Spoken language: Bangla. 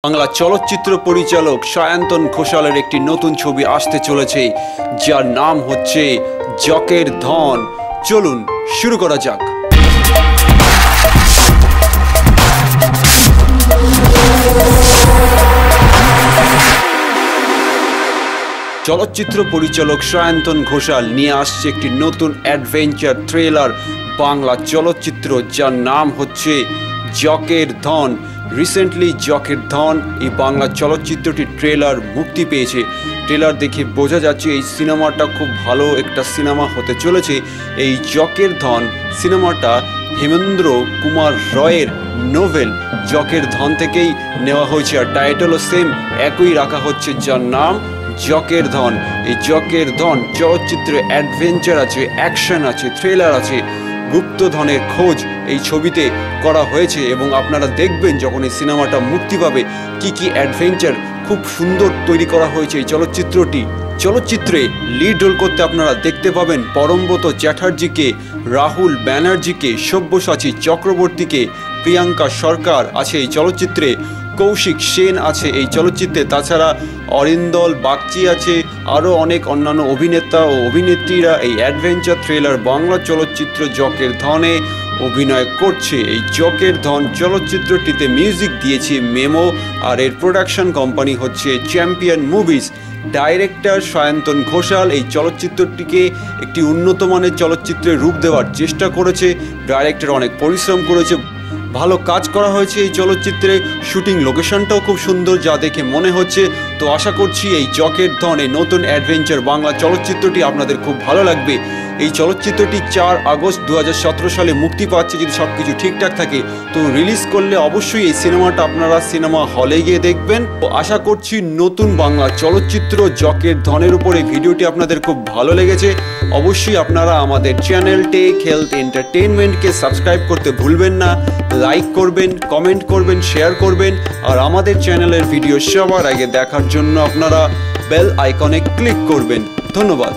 বাংলা চলচ্চিত্র পরিচালক সায়ন্তন ঘোষালের একটি নতুন ছবি আসতে চলেছে, যার নাম হচ্ছে জকের ধন। চলুন শুরু করা যাক। চলচ্চিত্র পরিচালক সায়ন্তন ঘোষাল নিয়ে আসছে একটি নতুন অ্যাডভেঞ্চার থ্রিলার বাংলা চলচ্চিত্র, যার নাম হচ্ছে জকের ধন। রিসেন্টলি জকের ধন এই বাংলা চলচ্চিত্রটির ট্রেলার মুক্তি পেয়েছে। ট্রেলার দেখে বোঝা যাচ্ছে এই সিনেমাটা খুব ভালো একটা সিনেমা হতে চলেছে। এই জকের ধন সিনেমাটা হেমেন্দ্র কুমার রয়ের নোভেল জকের ধন থেকেই নেওয়া হয়েছে, আর টাইটেলও সেম একই রাখা হচ্ছে, যার নাম জকের ধন। এই জকের ধন চলচ্চিত্রে অ্যাডভেঞ্চার আছে, অ্যাকশন আছে, থ্রিলার আছে, গুপ্তধনের খোঁজ এই ছবিতে করা হয়েছে। এবং আপনারা দেখবেন যখন এই সিনেমাটা মুক্তি পাবে কি কি অ্যাডভেঞ্চার খুব সুন্দর তৈরি করা হয়েছে এই চলচ্চিত্রটি। চলচ্চিত্রে লিড রোল করতে আপনারা দেখতে পাবেন পরমব্রত চ্যাটার্জিকে, রাহুল ব্যানার্জিকে, সব্যসাচী চক্রবর্তীকে, প্রিয়াঙ্কা সরকার আছে এই চলচ্চিত্রে, কৌশিক সেন আছে এই চলচ্চিত্রে, তাছাড়া অরিন্দল বাগচি আছে, আরও অনেক অন্যান্য অভিনেতা ও অভিনেত্রীরা এই অ্যাডভেঞ্চার থ্রিলার বাংলা চলচ্চিত্র জকের ধনে অভিনয় করছে। এই জকের ধন চলচ্চিত্রটিতে মিউজিক দিয়েছে মেমো, আর এর প্রোডাকশন কোম্পানি হচ্ছে champion movies. Director Sayantan Ghoshal এই চলচ্চিত্রটিকে একটি উন্নত মানের চলচ্চিত্রের রূপ দেওয়ার চেষ্টা করেছে। ডাইরেক্টর অনেক পরিশ্রম করেছে, ভালো কাজ করা হয়েছে এই চলচ্চিত্রে। শুটিং লোকেশনটাও খুব সুন্দর, যা দেখে মনে হচ্ছে। তো আশা করছি এই জকের ধন এই নতুন অ্যাডভেঞ্চার বাংলা চলচ্চিত্রটি আপনাদের খুব ভালো লাগবে। এই চলচ্চিত্রটি 4 আগস্ট 2017 সালে মুক্তি পাচ্ছে, যদি সব কিছু ঠিকঠাক থাকে। তো রিলিজ করলে অবশ্যই এই সিনেমাটা আপনারা সিনেমা হলে গিয়ে দেখবেন। তো আশা করছি নতুন বাংলা চলচ্চিত্র জকের ধনের উপর এই ভিডিওটি আপনাদের খুব ভালো লেগেছে। অবশ্যই আপনারা আমাদের চ্যানেল টেক হেলথ এন্টারটেইনমেন্টকে সাবস্ক্রাইব করতে ভুলবেন না। লাইক করবেন, কমেন্ট করবেন, শেয়ার করবেন, আর আমাদের চ্যানেলের ভিডিও সবার আগে দেখার জন্য আপনারা বেল আইকনে ক্লিক করবেন। ধন্যবাদ।